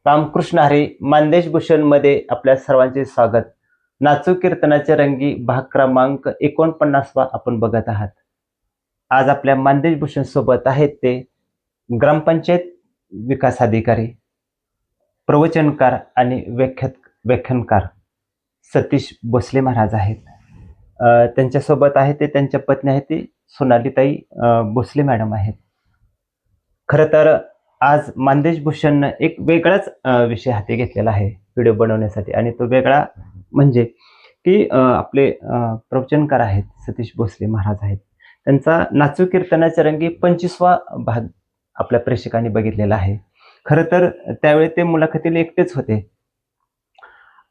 रामकृष्ण हरी मानदेश भूषण मध्ये आपल्या सर्वांचे स्वागत. नाचू कीर्तनाचे रंगी भाग क्रमांक 49 आपण बघत आहात. आज आपल्या मानदेश भूषण सोबत आहेत ते ग्रामपंचायत विकास अधिकारी, प्रवचनकार आणि व्याख्यानकार सतीश भोसले महाराज आहेत. त्यांच्यासोबत आहे ते त्यांच्या पत्नी आहेत ती सोनालीताई भोसले मॅडम आहेत. खरं तर आज मानदेश भूषण एक वेगळाच विषय हाती घेतलेला आहे व्हिडिओ बनवण्यासाठी, आणि तो वेगळा म्हणजे की आपले प्रवचनकार आहेत सतीश भोसले महाराज आहेत. त्यांचा नाचू कीर्तनाच्या रंगी 25वा भाग आपल्या प्रेक्षकांनी बघितलेला आहे. खरं तर त्यावेळी ते मुलाखतीला एकटेच होते,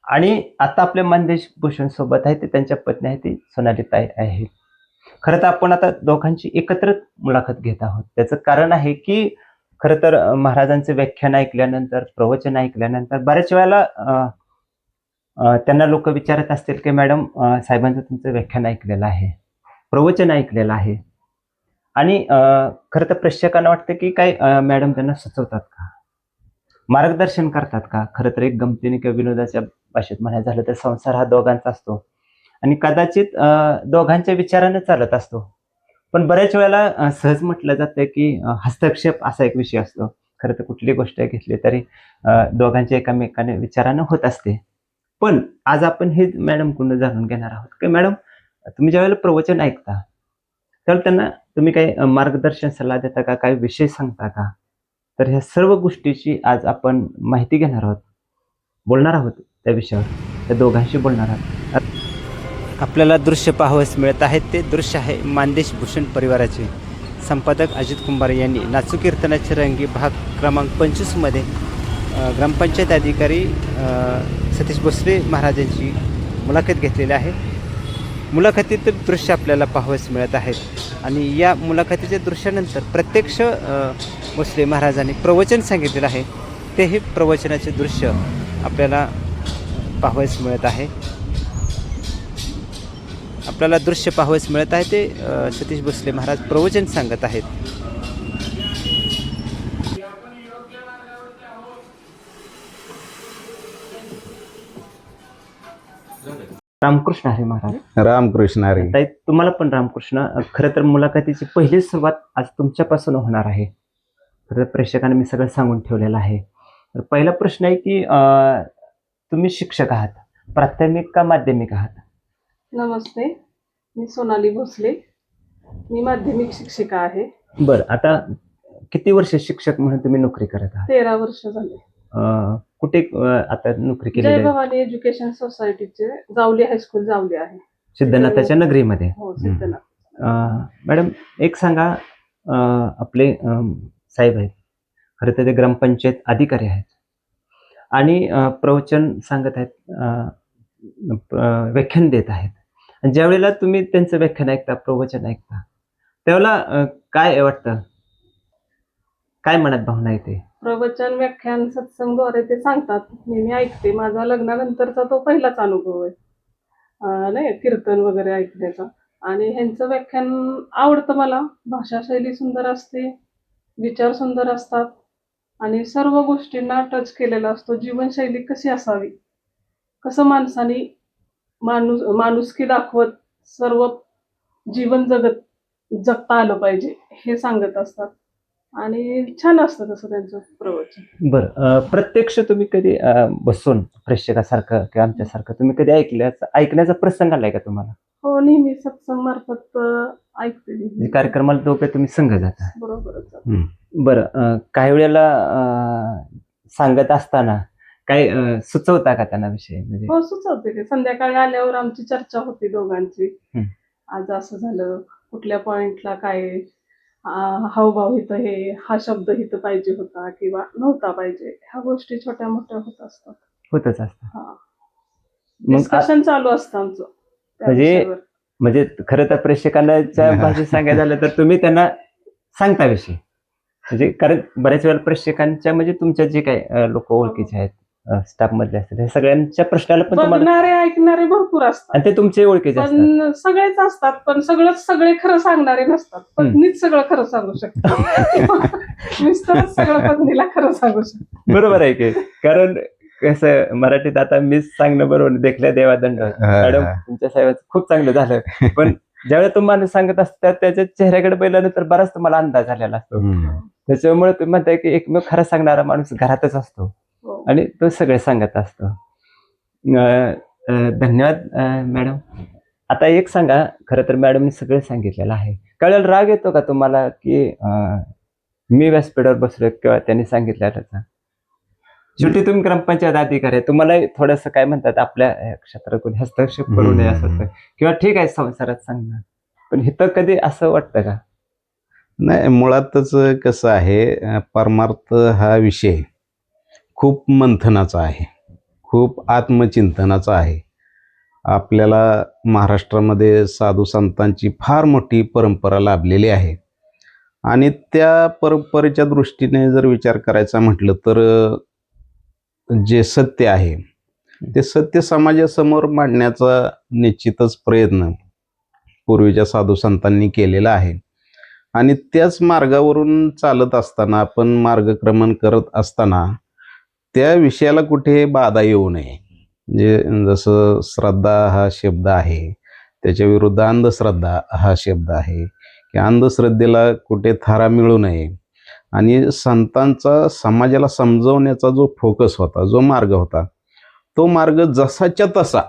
आणि आता आपल्या मानदेश भूषण सोबत आहे ते त्यांच्या पत्नी आहे ती सोनालीताई आहे. खरं तर आपण आता दोघांची एकत्र मुलाखत घेत आहोत. त्याचं कारण आहे की खरं तर महाराजांचे व्याख्यान ऐकल्यानंतर, प्रवचन ऐकल्यानंतर बऱ्याच वेळेला त्यांना लोक विचारत असतील की मॅडम, साहेबांचं तुमचं व्याख्यान ऐकलेलं आहे, प्रवचन ऐकलेलं आहे, आणि खरं तर प्रेक्षकांना वाटतं की काय मॅडम त्यांना सुचवतात का, मार्गदर्शन करतात का. खरं तर एक गमतीने किंवा विनोदाच्या भाषेत म्हणायचं झालं तर संसार हा दोघांचा असतो, आणि कदाचित दोघांच्या विचाराने चालत असतो. पण बऱ्याच वेळेला सहज म्हटलं जातं की हस्तक्षेप असा एक विषय असतो. खरं तर कुठली गोष्ट घेतली तरी दोघांच्या एकामेकाने विचारानं होत असते. पण आज आपण हे मॅडमकडून जाणून घेणार आहोत की मॅडम, तुम्ही ज्यावेळेला प्रवचन ऐकता त्यावेळेला त्यांना तुम्ही काही मार्गदर्शन सल्ला देता का, काही विषय सांगता का. तर ह्या सर्व गोष्टीची आज आपण माहिती घेणार आहोत, बोलणार आहोत त्या विषयावर, त्या दोघांशी बोलणार आहोत. आपल्याला दृश्य पाहावयास मिळत आहेत ते दृश्य आहे मानदेश भूषण परिवाराचे. संपादक अजित कुंभार यांनी नाचू कीर्तनाचे रंगी भाग क्रमांक 25 मध्ये ग्रामपंचायत अधिकारी सतीश भोसले महाराजांची मुलाखत घेतलेली आहे. मुलाखतीतील दृश्य आपल्याला पाहावयास मिळत आहेत, आणि या मुलाखतीच्या दृश्यानंतर प्रत्यक्ष भोसले महाराजांनी प्रवचन सांगितलेलं आहे. तेही प्रवचनाचे दृश्य आपल्याला पाहावयास मिळत आहे. आपल्याला दृश्य पाहावयास मिळत आहे ते सतीश भोसले महाराज प्रवचन सांगत आहेत. रामकृष्ण हरी महाराज. रामकृष्ण हरी. ताई, तुम्हाला पण रामकृष्ण. खरं तर मुलाखतीची पहिली सुरुवात आज तुमच्यापासून होणार आहे. खरं प्रेक्षकांना मी सगळं सांगून ठेवलेलं आहे. तर पहिला प्रश्न आहे की तुम्ही शिक्षक आहात, प्राथमिक का माध्यमिक आहात? नमस्ते, मी सोनाली भोसले, मी माध्यमिक शिक्षिका आहे. बरं, आता किती वर्ष शिक्षक म्हणून तुम्ही नोकरी करत आहात? 13 वर्ष झाले. कुठे आता नोकरी जय केली? भवानी एज्युकेशन सोसायटीचे जावली हायस्कूल जावली आहे, सिद्धनाथाच्या नगरीमध्ये. हो, सिद्धनाथ. मॅडम, एक सांगा, आपले साहेब आहेत, खरं तर ते ग्रामपंचायत अधिकारी आहेत, आणि प्रवचन सांगत आहेत, व्याख्यान देत आहेत, आणि ज्या वेळेला तुम्ही त्यांचं व्याख्यान ऐकता, प्रवचन ऐकता, त्यावेळेला काय वाटतं, काय मनात भावना येते? प्रवचन, व्याख्यान, सत्संगद्वारे ते सांगतात, मी ऐकते. माझा लग्नानंतरचा तो पहिलाच अनुभव आहे नाही कीर्तन वगैरे ऐकण्याचा. आणि ह्यांचं व्याख्यान आवडतं मला. भाषाशैली सुंदर असते, विचार सुंदर असतात, आणि सर्व गोष्टींना टच केलेला असतो. जीवनशैली कशी असावी, कसं माणसाने माणुसकी दाखवत सर्व जीवन जगता आलं पाहिजे हे सांगत असतात, आणि छान असतं तसं त्यांचं प्रवचन. बरं, प्रत्यक्ष तुम्ही कधी बसून प्रेक्षकासारखं किंवा आमच्यासारखं तुम्ही कधी ऐकण्याचा प्रसंग आलाय का तुम्हाला? हो, नेहमी सत्संग मार्फत ऐकते. कार्यक्रमाला दोघे तुम्ही संघ जाता? बरोबरच. बरं, काही वेळेला सांगत असताना काही सुचवता का त्यांना विषय? म्हणजे हो, सुचवते ते. संध्याकाळी आल्यावर आमची चर्चा होती दोघांची. आज असं झालं, कुठल्या पॉइंटला काय हावभाव इथं, हा शब्द इथं पाहिजे होता किंवा नव्हता पाहिजे, ह्या गोष्टी छोट्या मोठ्या होतच असतं. हा, डिस्कशन चालू असतं आमचं त्या विषयावर. म्हणजे खरं तर प्रेक्षकांच्या भाषेत सांगायचं झालं तर तुम्ही त्यांना सांगता विषय, म्हणजे कारण बऱ्याच वेळेला प्रेक्षकांच्या म्हणजे तुमच्या जे काही लोक ओळखीचे आहेत स्टाफ मधले असतील हे सगळ्यांच्या प्रश्नाला पण तुम्हाला बघणारे ऐकणारे भरपूर असतात, आणि ते तुमचे ओळखीचे असतात. पण सगळेच असतात, पण सगळे खरं सांगणारे नसतात. पत्नीच सगळं खरं सांगू शकते. मिस्टरच सगळं पत्नीला खरं सांगू शकते. बरोबर आहे की, कारण कसं मराठीत आता मीच सांगणं बरोबर देखल्या देवा दंड. मॅडम तुमच्या साहेबांचं खूप चांगलं झालं, पण ज्यावेळेला तुम्ही माणूस सांगत असतात त्याच्या चेहऱ्याकडे पहिल्यानंतर बराच तुम्हाला अंदाज आलेला असतो. त्याच्यामुळे तुम्ही म्हणताय की एकमेव खरं सांगणारा माणूस घरातच असतो हो. आणि तो सगळे सांगत असतो. धन्यवाद मॅडम. आता एक सांगा, खरं तर मॅडमने सगळं सांगितलेलं आहे. कळेल राग येतो का तुम्हाला की मी व्यासपीठावर बसलोय किंवा त्यांनी सांगितलेलं? शेवटी तुम्ही ग्रामपंचायत अधिकारी आहे, तुम्हाला थोडंसं काय म्हणतात आपल्या क्षेत्राकडून हस्तक्षेप करू नये असं वाटतं किंवा ठीक आहे संसारात सांगणार, पण इथं कधी असं वाटतं का? नाही, मुळातच कसं आहे, परमार्थ हा विषय खूप मंथनाचा आहे, खूप आत्मचिंतनाचा आहे. आपल्याला महाराष्ट्रामध्ये साधू संतांची फार मोठी परंपरा लाभलेली आहे आणि त्या परंपरेच्या दृष्टीने जर विचार करायचा म्हटलं तर जे सत्य आहे ते सत्य समाजासमोर मांडण्याचा निश्चितच प्रयत्न पूर्वीच्या साधू संतांनी केलेला आहे आणि त्याच मार्गावरून चालत असताना, आपण मार्गक्रमण करत असताना त्या विषयाला कुठे बाधा येऊ नये. म्हणजे जसं श्रद्धा हा शब्द आहे, त्याच्या विरुद्ध अंधश्रद्धा हा शब्द आहे की अंधश्रद्धेला कुठे थारा मिळू नये आणि संतांचा समाजाला समजवण्याचा जो फोकस होता, जो मार्ग होता, तो मार्ग जसाच्या तसा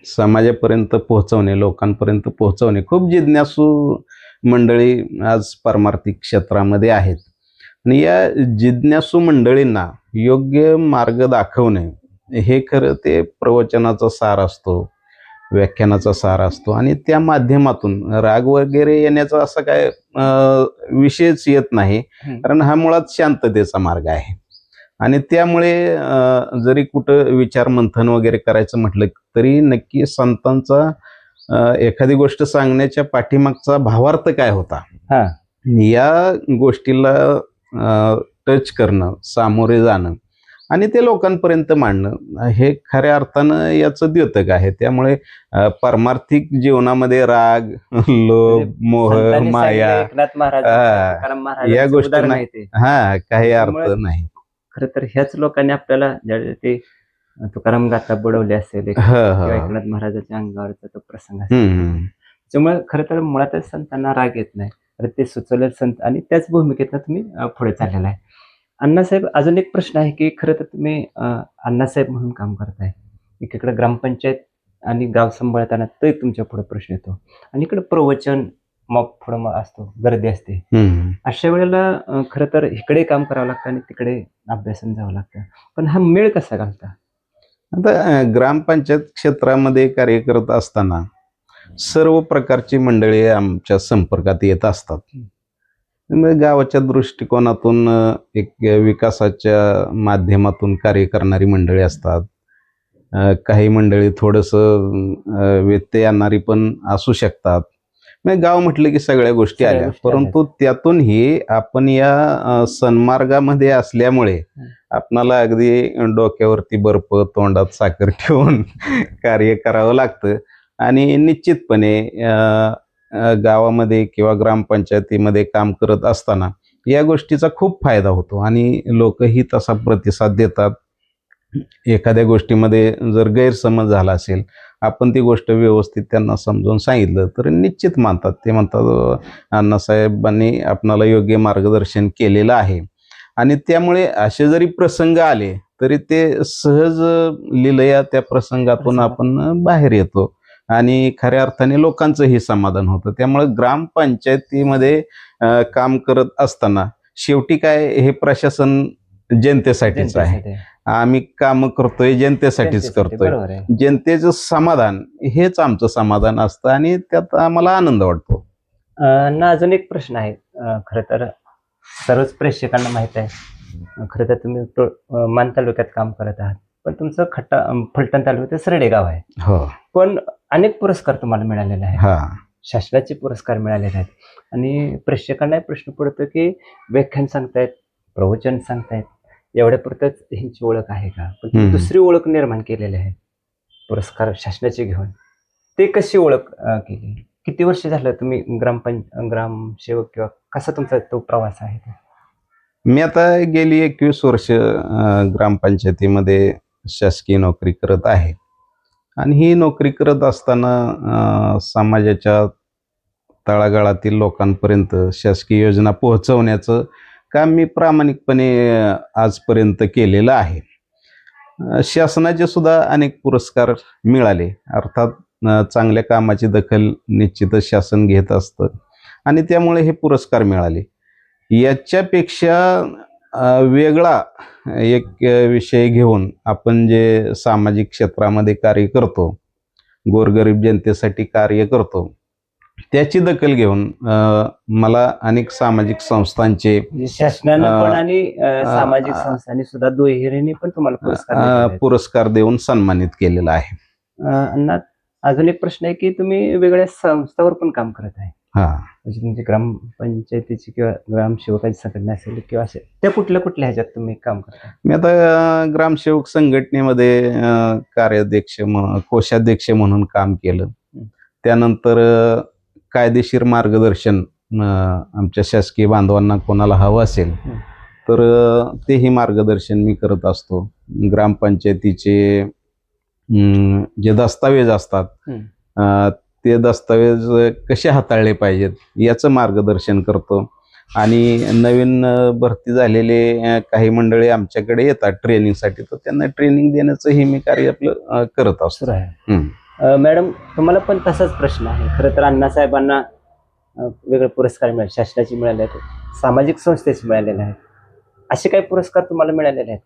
समाजापर्यंत पोहोचवणे, लोकांपर्यंत पोहोचवणे. खूप जिज्ञासू मंडळी आज पारमार्थिक क्षेत्रामध्ये आहेत आणि या जिज्ञासू मंडळींना योग्य मार्ग दाखवणे हे खरं ते प्रवचनाचा सार असतो, व्याख्यानाचा सार असतो आणि त्या माध्यमातून राग वगैरे येण्याचा असा काय विषयच येत नाही, कारण हा मुळात शांततेचा मार्ग आहे आणि त्यामुळे जरी कुठं विचार मंथन वगैरे करायचं म्हटलं तरी नक्की संतांचा एखादी गोष्ट सांगण्याच्या पाठीमागचा भावार्थ काय होता या गोष्टीला टच करणं, सामोरे जाणं आणि ते लोकांपर्यंत मांडणं हे खऱ्या अर्थानं याचं द्योतक आहे. त्यामुळे पारमार्थिक जीवनामध्ये राग, लोभ, मोह, माया या गोष्टींना काही अर्थ नाही. खरं तर ह्याच लोकांनी आपल्याला ते तुकाराम गाथा बुडवली असेल किंवा एकनाथ महाराजांच्या अंगावरचा तो प्रसंग असेल, त्यामुळे खरं तर मुळातच संतांना राग येत नाही, तर ते सुचवलेले संत आणि त्याच भूमिकेतनं तुम्ही पुढे चाललेला आहे. अण्णासाहेब, अजून एक प्रश्न आहे की खरं तर तुम्ही अण्णासाहेब म्हणून काम करताय, एकीकडे ग्रामपंचायत आणि गाव सांभाळताना तो एक तुमच्या पुढे प्रश्न येतो आणि इकडे प्रवचन मग पुढं मग असतो, गर्दी असते. अशा वेळेला खरं तर इकडे काम करावं लागतं आणि तिकडे अभ्यासन जावं लागतं, पण हा मेळ कसा घालता? आता ग्रामपंचायत क्षेत्रामध्ये कार्य करत असताना सर्व प्रकारची मंडळी आमच्या संपर्कात येत असतात. गावाच्या दृष्टिकोनातून एक विकासाच्या माध्यमातून कार्य करणारी मंडळी असतात, काही मंडळी थोडंसं व्यत्यय आणणारी पण असू शकतात. म्हणजे गाव म्हटलं की सगळ्या गोष्टी आल्या, परंतु त्यातूनही आपण या सन्मार्गामध्ये असल्यामुळे आपणाला अगदी डोक्यावरती बर्फ, तोंडात साखर ठेवून कार्य करावं लागतं आणि निश्चितपणे गावामध्ये किंवा ग्रामपंचायतीमध्ये काम करत असताना या गोष्टीचा खूप फायदा होतो आणि लोकही तसा प्रतिसाद देतात. एखाद्या गोष्टीमध्ये जर गैरसमज झाला असेल, आपण ती गोष्ट व्यवस्थित त्यांना समजावून सांगितलं तर निश्चित मानतात. ते म्हणतात अण्णासाहेबांनी आपणाला योग्य मार्गदर्शन केलेलं आहे आणि त्यामुळे असे जरी प्रसंग आले तरी ते सहज लिलया त्या प्रसंगातून आपण बाहेर येतो आणि खऱ्या अर्थाने लोकांचंही समाधान होतं. त्यामुळे ग्रामपंचायतीमध्ये काम करत असताना शेवटी काय, हे प्रशासन जनतेसाठीच आहे. आम्ही काम करतोय जनतेसाठीच करतोय, जनतेचं समाधान हेच आमचं समाधान असतं आणि त्यात आम्हाला आनंद वाटतो. ना अजून एक प्रश्न आहे, खरं तर सर्वच प्रेक्षकांना माहित आहे, खरं तर तुम्ही मान तालुक्यात काम करत आहात, पण तुमचं फलटण तालुक्यात सरडे गाव आहे. हो, पण अनेक पुरस्कार तुम्हाला मिळालेले आहेत, शासनाचे पुरस्कार मिळालेले आहेत आणि प्रेक्षकांना प्रश्न पडतो की व्याख्यान सांगतायत, प्रवचन सांगतायत, एवढ्या पुरतच ह्यांची ओळख आहे का? पण तुम्ही दुसरी ओळख निर्माण केलेली आहे पुरस्कार शासनाचे घेऊन. ते कशी ओळख केली? किती वर्ष झालं तुम्ही ग्रामसेवक किंवा कसा तुमचा तो प्रवास आहे तो? मी आता गेली 21 वर्ष ग्रामपंचायतीमध्ये शासकीय नोकरी करत आहे. आणि ही नोकरी करत असताना समाजाच्या तळागाळातील लोकांपर्यंत शासकीय योजना पोहोचवण्याचं काम मी प्रामाणिकपणे आजपर्यंत केलेलं आहे. शासनाचे सुद्धा अनेक पुरस्कार मिळाले. अर्थात चांगल्या कामाची दखल निश्चितच शासन घेत असतं आणि त्यामुळे हे पुरस्कार मिळाले. याच्यापेक्षा वेगळा एक विषय घेऊन आपण जे सामाजिक क्षेत्रामध्ये कार्य करतो, गोरगरीब जनतेसाठी कार्य करतो, त्याची दखल घेऊन मला अनेक सामाजिक संस्थांचे म्हणजे शासनानं पण आणि सामाजिक संस्थांनी सुद्धा दुहेरीने पण तुम्हाला पुरस्कार दिलेले आहेत. पुरस्कार देऊन सन्मानित केलेला आहे. अण्णा, अजून एक प्रश्न आहे की तुम्ही वेगळ्या संस्थावर पण काम करत आहे. हा, म्हणजे तुमची ग्रामपंचायतीची किंवा ग्रामसेवकाची संघटना असेल किंवा असेल, त्या कुठल्या कुठल्या ह्याच्यात तुम्ही काम करता? मी आता ग्रामसेवक संघटनेमध्ये कार्याध्यक्ष कोषाध्यक्ष म्हणून काम केलं. त्यानंतर कायदेशीर मार्गदर्शन आमच्या शासकीय बांधवांना कोणाला हवं असेल तर तेही मार्गदर्शन मी करत असतो. ग्रामपंचायतीचे जे दस्तावेज असतात ते दस्तावेज कसे हाताळले पाहिजेत याचं मार्गदर्शन करतो. आणि नवीन भरती झालेले काही मंडळी आमच्याकडे येतात ट्रेनिंगसाठी, तर त्यांना ट्रेनिंग देण्याचंही मी कार्य आपलं करत असतो. मॅडम, तुम्हाला पण तसाच प्रश्न आहे. खरं तर अण्णासाहेबांना वेगळे पुरस्कार मिळाले, शासनाचे मिळाले आहेत, सामाजिक संस्थेचे मिळालेले आहेत. असे काही पुरस्कार तुम्हाला मिळालेले आहेत?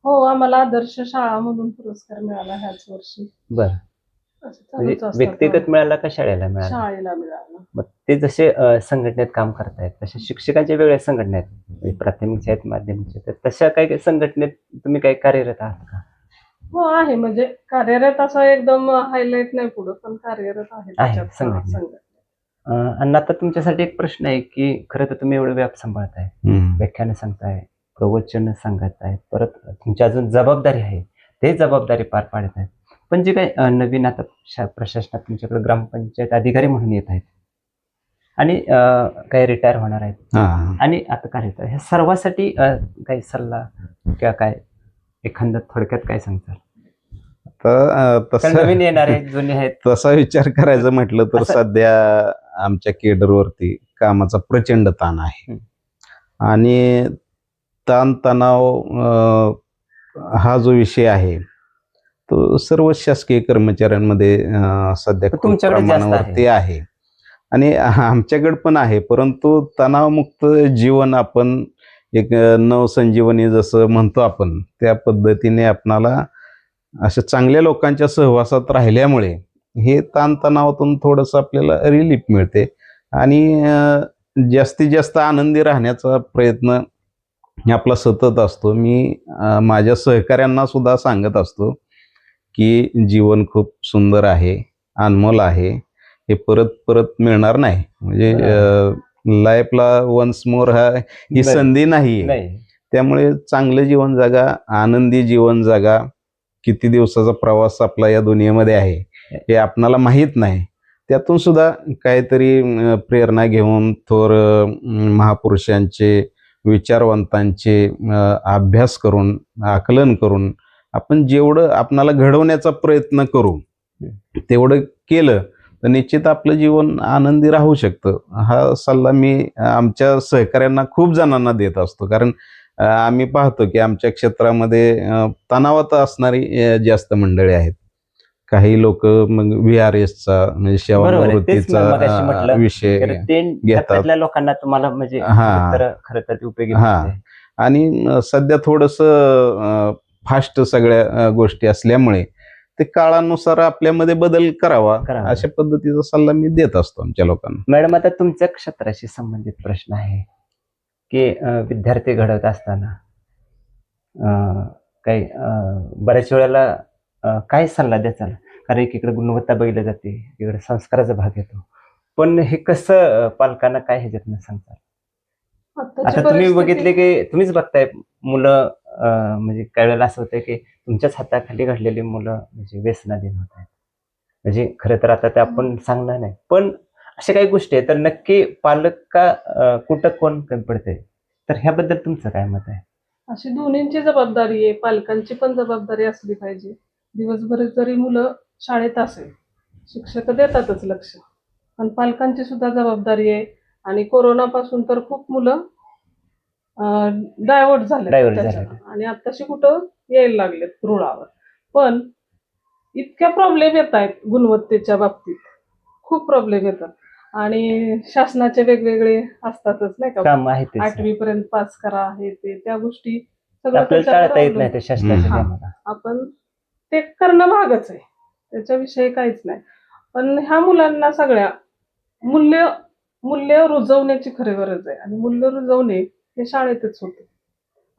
हो, आम्हाला आदर्श शाळामधून पुरस्कार मिळाला ह्याच वर्षी. बरं, असं म्हणजे चालूच असतं. व्यक्तिगत मिळाला का शाळेला मिळाला? शाळेला मिळाला. मग ते जसे संघटनेत काम करतायत तसे शिक्षकांच्या वेगळ्या संघटना आहेत, म्हणजे प्राथमिकच्या आहेत, माध्यमिकच्या आहेत, तशा काही संघटनेत तुम्ही काही कार्यरत आहात का? हो आहे, म्हणजे कार्यरत असं एकदम हायलाइट नाही पुढं, पण कार्यरत आहे त्याच्यात. संघटनेत. आणि आता तुमच्यासाठी एक प्रश्न आहे की खरं तर तुम्ही एवढं व्याप सांभाळताय, व्याख्यानं सांगताय, प्रवचन सांगताय, परत तुमची अजून जबाबदारी आहे, ते जबाबदारी पार पाडत आहेत. पण जे काही नवीन आता प्रशासनात तुमच्याकडे ग्रामपंचायत अधिकारी म्हणून येत आहेत आणि काही रिटायर होणार आहेत आणि आता कार्यरत ह्या सर्वांसाठी काही सल्ला किंवा काय एखादं थोडक्यात काय सांगताल? नवीन येणार आहेत, जुने आहेत. तसा विचार करायचं म्हटलं तर सध्या आमच्या केडरवरती कामाचा प्रचंड ताण आहे. आणि ताणतणाव हा जो विषय आहे तो सर्व शासकीय कर्मचाऱ्यांमध्ये सध्या खूप प्रमाणावरती आहे आणि आमच्याकडे पण आहे. परंतु तणावमुक्त जीवन आपण एक नवसंजीवनी जसं म्हणतो आपण, त्या पद्धतीने आपणाला अशा चांगल्या लोकांच्या सहवासात राहिल्यामुळे हे ताणतणावातून थोडंसं आपल्याला रिलीफ मिळते आणि जास्तीत जास्त आनंदी राहण्याचा प्रयत्न आपला सतत असतो. मी माझ्या सहकाऱ्यांना सुद्धा सांगत असतो की जीवन खूप सुंदर आहे, अनमोल आहे, हे परत परत मिळणार नाही. म्हणजे लाईफला वन्स मोर ही संधी नाही. त्यामुळे चांगलं जीवन जगा, आनंदी जीवन जगा. किती दिवसाचा प्रवास आपला या दुनियेमध्ये आहे हे आपणाला माहीत नाही. त्यातून सुद्धा काहीतरी प्रेरणा घेऊन थोर महापुरुषांचे, विचारवंतांचे अभ्यास करून, आकलन करून आपण जेवढं आपणाला घडवण्याचा प्रयत्न करू तेवढं केलं तर निश्चित आपलं जीवन आनंदी राहू शकतं. हा सल्ला मी आमच्या सहकाऱ्यांना खूप जणांना देत असतो. कारण आम्ही पाहतो की आमच्या क्षेत्रामध्ये तणावात असणारी जास्त मंडळी आहेत. काही लोक मग VRSचा म्हणजे सेवानिवृत्तीचा विषय घेतात. लोकांना तुम्हाला म्हणजे खरं तर उपयोगी. आणि सध्या थोडंसं फास्ट सगळ्या गोष्टी असल्यामुळे ते काळानुसार आपल्यामध्ये बदल करावा अशा पद्धतीचा सल्ला मी देत असतो आमच्या लोकांना. मॅडम, आता तुमच्या क्षेत्राशी संबंधित प्रश्न आहे की विद्यार्थी घडवत असताना काही बऱ्याच वेळेला काय सल्ला द्याचाल? कारण एकीकडे गुणवत्ता बघितली जाते, एकीकडे संस्काराचा भाग येतो, पण हे कसं पालकांना काय ह्याच्यातनं सांगताल? आता तुम्ही बघितले की तुम्हीच बघताय मुलं म्हणजे काही वेळेला असं होतं की तुमच्याच हाताखाली घडलेली मुलं म्हणजे व्यसनाधीन होत आहेत. म्हणजे खरं तर आता ते आपण सांगणार नाही, पण अशा काही गोष्टी आहेत तर नक्की पालक का कुठं कोण कमी पडते, तर ह्याबद्दल तुमचं काय मत आहे? अशी दोन्हींची जबाबदारी आहे. पालकांची पण जबाबदारी असली पाहिजे. दिवसभर जरी मुलं शाळेत असेल, शिक्षक देतातच लक्ष. पण पालकांची सुद्धा जबाबदारी आहे आणि कोरोनापासून तर खूप मुलं डायव्हर्ट झालेत Divert त्याच्यानं झालेले. आणि आत्ताशी कुठं यायला लागलेत रुळावर. पण इतक्या प्रॉब्लेम येतायत गुणवत्तेच्या बाबतीत. खूप प्रॉब्लेम येतात आणि शासनाचे वेगवेगळे असतातच नाही का? काम आहे तेच 8वी पर्यंत पास करा, हे ते त्या गोष्टी सगळं आपल्याला त्याच्यावर टाळता येत अवलंबून. नाही ते शासनाच्या हां. नियमाला. आपण ते करणं भागच आहे. त्याच्याविषयी काहीच नाही. पण ह्या मुलांना सगळ्या मूल्य मूल्य रुजवण्याची खरी गरज आहे आणि मूल्य रुजवणे हे शाळेतच होतं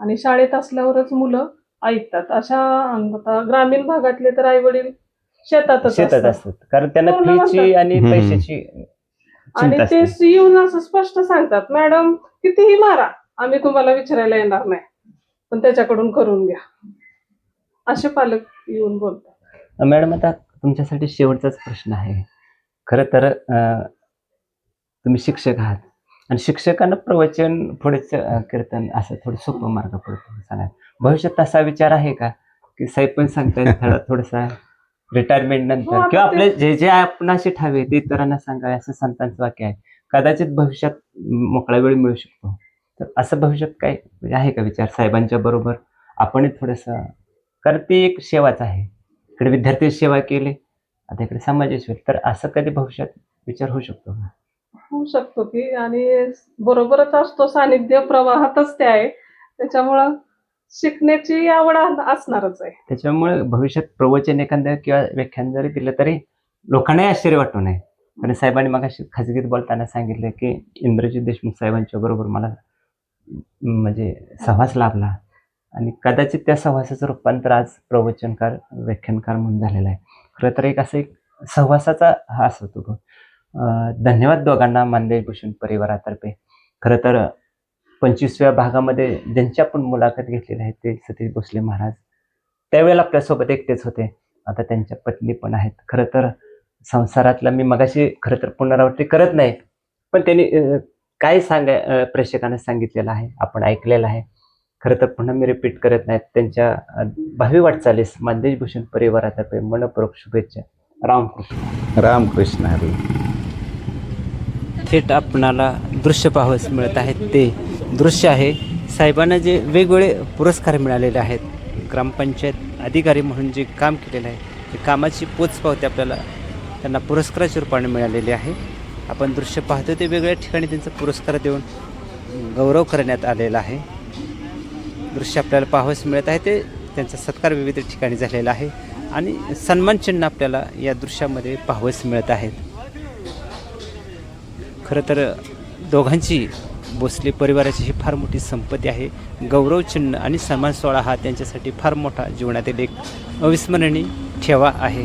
आणि शाळेत असल्यावरच मुलं ऐकतात. आता ग्रामीण भागातले तर आई-वडील शेतातच शेतात असतात. असतात कारण त्यांना पूर्ण फीची म्हणतात. आणि हम्म. पैशाची आणि चिंता ते असते. येऊन असं स्पष्ट सांगतात, "मॅडम कितीही मारा, आम्ही तुम्हाला विचारायला येणार नाही. पण त्याच्याकडून करून घ्या." असे पालक येऊन बोलतात. मॅडम आता तुमच्यासाठी शेवटचाच प्रश्न आहे. खरं तर तुम्ही शिक्षक आहात आणि शिक्षकांना प्रवचन थोडंसं कीर्तन असं थोडं सोपं मार्ग पडतो सांगा. भविष्यात तसा विचार आहे का, की साहेब पण सांगतायत थोडासा रिटायरमेंट हो, नंतर आता किंवा ते आपले जे जे आपणाशी ठावे ते इतरांना सांगावे असं संतांचं वाक्य आहे. कदाचित भविष्यात मोकळा वेळ मिळू शकतो. तर असं भविष्यात काय म्हणजे आहे का विचार साहेबांच्या बरोबर आपणही थोडंसं, कारण ती एक सेवाच आहे. इकडे विद्यार्थी सेवा केली, आता इकडे समाजाची सेवा. तर असं कधी भविष्यात विचार होऊ शकतो का? होऊ शकतो की आणि बरोबरच असतो सानिध्य प्रवाहातच ते आहे. त्याच्यामुळं शिकण्याची आवड असणारच आहे. त्याच्यामुळे भविष्यात प्रवचन एखादं किंवा व्याख्यान जरी दिलं तरी लोकांनाही आश्चर्य वाटू नये. कारण साहेबांनी मगाशी खाजगीत बोलताना सांगितलं की इंद्रजित देशमुख साहेबांच्या बरोबर मला म्हणजे सहवास लाभला आणि कदाचित त्या सहवासाचं रूपांतर आज प्रवचनकार, व्याख्यानकार म्हणून झालेलं आहे. खरं तर एक असं एक सहवासाचा हा असतो तो. धन्यवाद दोघांना मानदेश भूषण परिवारातर्फे. खरं तर 25व्या भागामध्ये ज्यांची आपण मुलाखत घेतलेली आहे ते सतीश भोसले महाराज. त्यावेळेला आपल्यासोबत एकटेच होते. आता त्यांच्या पत्नी पण आहेत. खरं तर संसारातला मी मगाशी खरं तर पुनरावृत्ती करत नाही. पण त्यांनी काय प्रेक्षकांना सांगितलेलं आहे, आपण ऐकलेलं आहे. खरं तर पुन्हा मी रिपीट करत नाहीत. त्यांच्या भावी वाटचालीस मानदेश भूषण परिवारातर्फे मनपूर्वक शुभेच्छा. रामकृष्ण. रामकृष्ण हरी. थेट आपणाला दृश्य पाहावयास मिळत आहेत. ते दृश्य आहे साहेबांना जे वेगवेगळे पुरस्कार मिळालेले आहेत. ग्रामपंचायत अधिकारी म्हणून जे काम केलेलं आहे ते कामाची पोचपावती आपल्याला त्यांना पुरस्काराच्या रूपाने मिळालेली आहे. आपण दृश्य पाहतो ते वेगवेगळ्या ठिकाणी त्यांचा पुरस्कार देऊन गौरव करण्यात आलेला आहे. दृश्य आपल्याला पाहावयास मिळत आहे ते त्यांचा सत्कार विविध ठिकाणी झालेला आहे आणि सन्मान चिन्ह आपल्याला या दृश्यामध्ये पाहावयास मिळत आहेत. खरं तर दोघांची भोसले परिवाराची ही फार मोठी संपत्ती आहे. गौरव चिन्ह आणि सन्मान सोहळा हा त्यांच्यासाठी फार मोठा जीवनातील एक अविस्मरणीय ठेवा आहे.